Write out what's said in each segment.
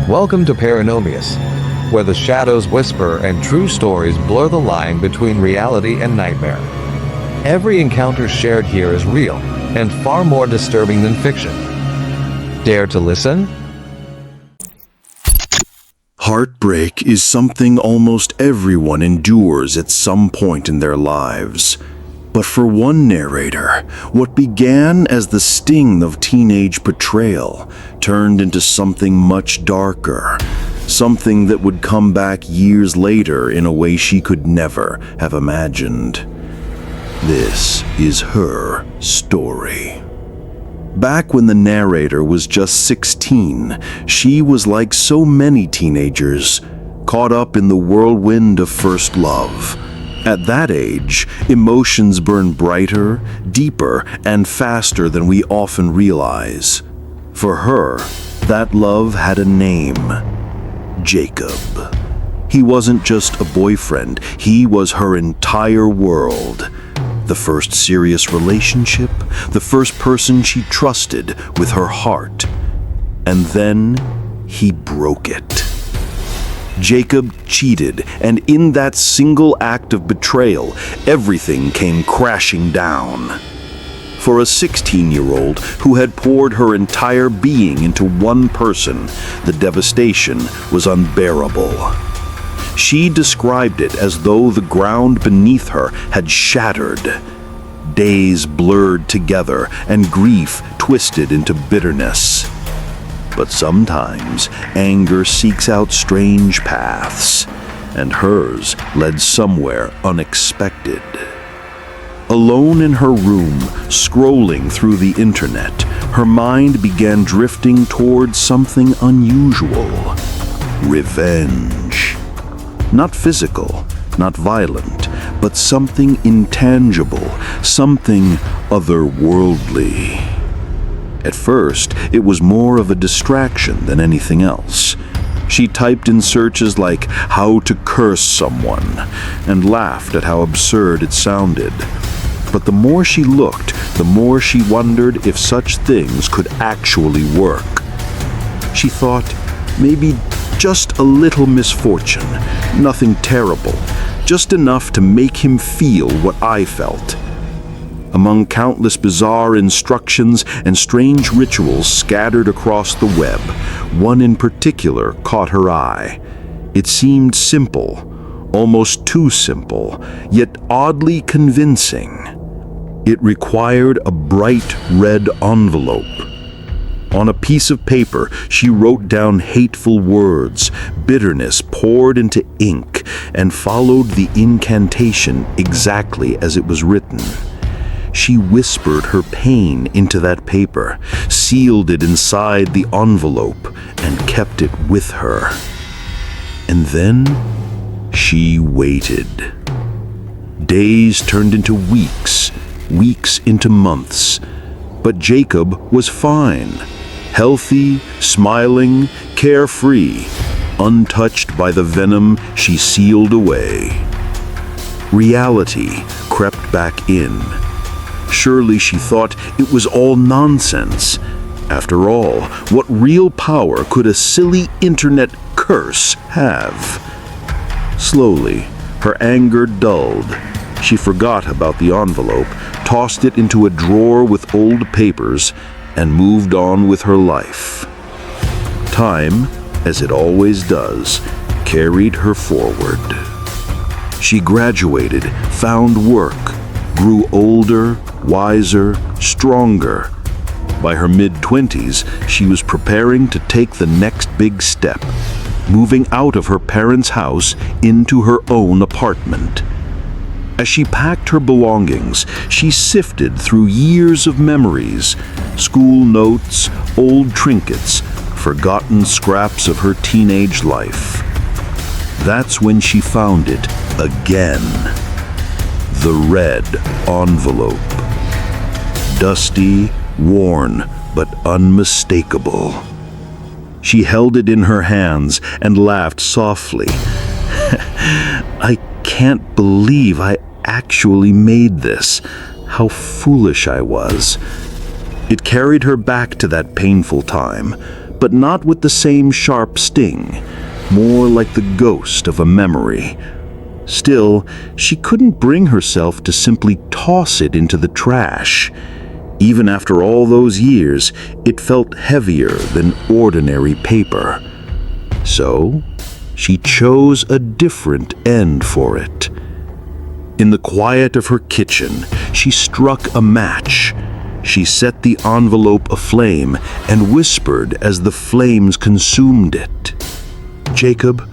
Welcome to Paranormal, where the shadows whisper and true stories blur the line between reality and nightmare. Every encounter shared here is real and far more disturbing than fiction. Dare to listen? Heartbreak is something almost everyone endures at some point in their lives. But for one narrator, what began as the sting of teenage betrayal turned into something much darker, something that would come back years later in a way she could never have imagined. This is her story. Back when the narrator was just 16, she was like so many teenagers, caught up in the whirlwind of first love. At that age, emotions burn brighter, deeper, and faster than we often realize. For her, that love had a name: Jacob. He wasn't just a boyfriend, he was her entire world. The first serious relationship, the first person she trusted with her heart. And then he broke it. Jacob cheated, and in that single act of betrayal, everything came crashing down. For a 16-year-old who had poured her entire being into one person, the devastation was unbearable. She described it as though the ground beneath her had shattered. Days blurred together, and grief twisted into bitterness. But sometimes anger seeks out strange paths, and hers led somewhere unexpected. Alone in her room, scrolling through the internet, her mind began drifting towards something unusual: revenge. Not physical, not violent, but something intangible, something otherworldly. At first, it was more of a distraction than anything else. She typed in searches like "how to curse someone" and laughed at how absurd it sounded. But the more she looked, the more she wondered if such things could actually work. She thought, maybe just a little misfortune, nothing terrible, just enough to make him feel what I felt. Among countless bizarre instructions and strange rituals scattered across the web, one in particular caught her eye. It seemed simple, almost too simple, yet oddly convincing. It required a bright red envelope. On a piece of paper, she wrote down hateful words. Bitterness poured into ink and followed the incantation exactly as it was written. She whispered her pain into that paper, sealed it inside the envelope, and kept it with her. And then she waited. Days turned into weeks, weeks into months. But Jacob was fine, healthy, smiling, carefree, untouched by the venom she sealed away. Reality crept back in. Surely, she thought, it was all nonsense. After all, what real power could a silly internet curse have? Slowly, her anger dulled. She forgot about the envelope, tossed it into a drawer with old papers, and moved on with her life. Time, as it always does, carried her forward. She graduated, found work, grew older, wiser, stronger. By her mid-20s, she was preparing to take the next big step, moving out of her parents' house into her own apartment. As she packed her belongings, she sifted through years of memories, school notes, old trinkets, forgotten scraps of her teenage life. That's when she found it again. The red envelope. Dusty, worn, but unmistakable. She held it in her hands and laughed softly. I can't believe I actually made this. How foolish I was. It carried her back to that painful time, but not with the same sharp sting, more like the ghost of a memory. Still, she couldn't bring herself to simply toss it into the trash. Even after all those years, it felt heavier than ordinary paper. So, she chose a different end for it. In the quiet of her kitchen, she struck a match. She set the envelope aflame and whispered as the flames consumed it, "Jacob,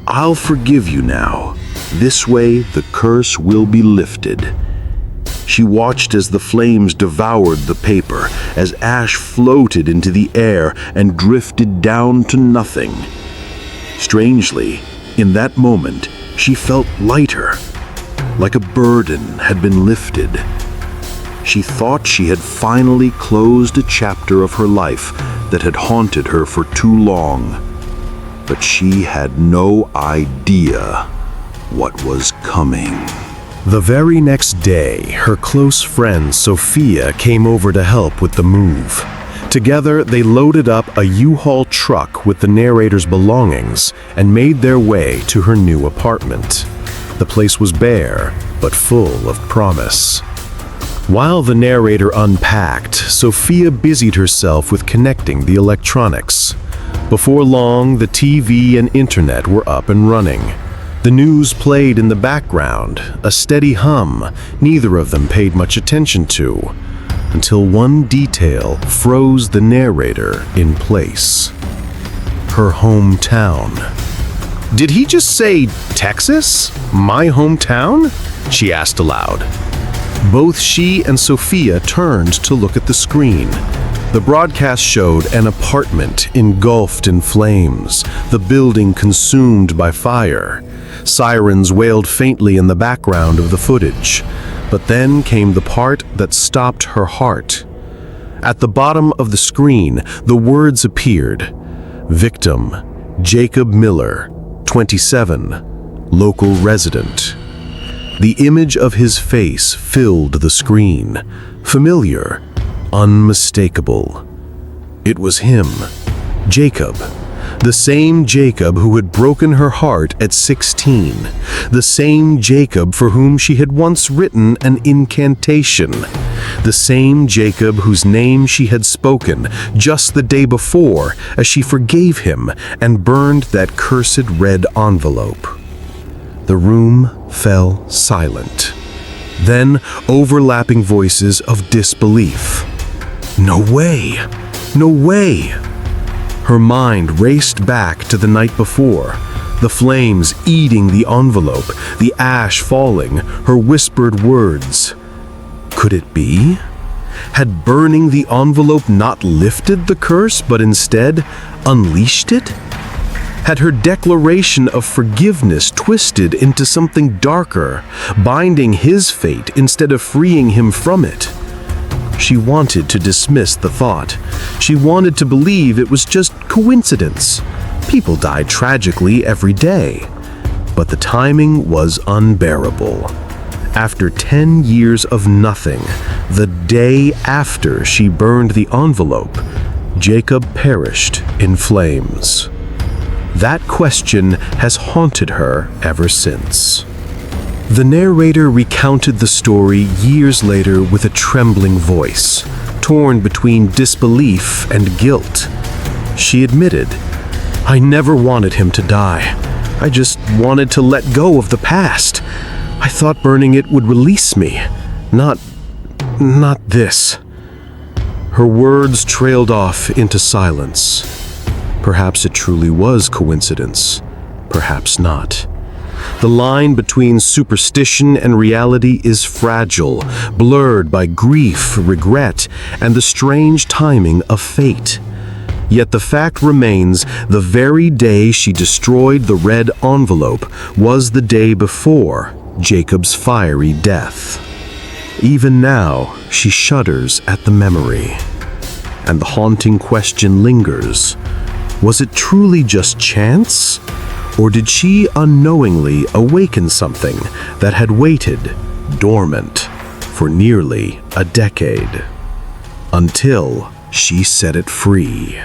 I'll forgive you now. This way, the curse will be lifted." She watched as the flames devoured the paper, as ash floated into the air and drifted down to nothing. Strangely, in that moment, she felt lighter, like a burden had been lifted. She thought she had finally closed a chapter of her life that had haunted her for too long. But she had no idea what was coming. The very next day, her close friend Sophia came over to help with the move. Together, they loaded up a U-Haul truck with the narrator's belongings and made their way to her new apartment. The place was bare, but full of promise. While the narrator unpacked, Sophia busied herself with connecting the electronics. Before long, the TV and internet were up and running. The news played in the background, a steady hum neither of them paid much attention to, until one detail froze the narrator in place. Her hometown. "Did he just say Texas? My hometown?" she asked aloud. Both she and Sophia turned to look at the screen. The broadcast showed an apartment engulfed in flames, the building consumed by fire. Sirens wailed faintly in the background of the footage. But then came the part that stopped her heart. At the bottom of the screen, the words appeared. Victim, Jacob Miller, 27, local resident. The image of his face filled the screen. Familiar, unmistakable. It was him, Jacob. The same Jacob who had broken her heart at 16. The same Jacob for whom she had once written an incantation. The same Jacob whose name she had spoken just the day before as she forgave him and burned that cursed red envelope. The room fell silent. Then overlapping voices of disbelief. No way! No way! Her mind raced back to the night before, the flames eating the envelope, the ash falling, her whispered words. Could it be? Had burning the envelope not lifted the curse, but instead unleashed it? Had her declaration of forgiveness twisted into something darker, binding his fate instead of freeing him from it? She wanted to dismiss the thought. She wanted to believe it was just coincidence. People died tragically every day. But the timing was unbearable. After 10 years of nothing, the day after she burned the envelope, Jacob perished in flames. That question has haunted her ever since. The narrator recounted the story years later with a trembling voice, torn between disbelief and guilt. She admitted, "I never wanted him to die. I just wanted to let go of the past. I thought burning it would release me. Not this." Her words trailed off into silence. Perhaps it truly was coincidence. Perhaps not. The line between superstition and reality is fragile, blurred by grief, regret, and the strange timing of fate. Yet the fact remains, the very day she destroyed the red envelope was the day before Jacob's fiery death. Even now, she shudders at the memory. And the haunting question lingers. Was it truly just chance? Or did she unknowingly awaken something that had waited dormant for nearly a decade? Until she set it free.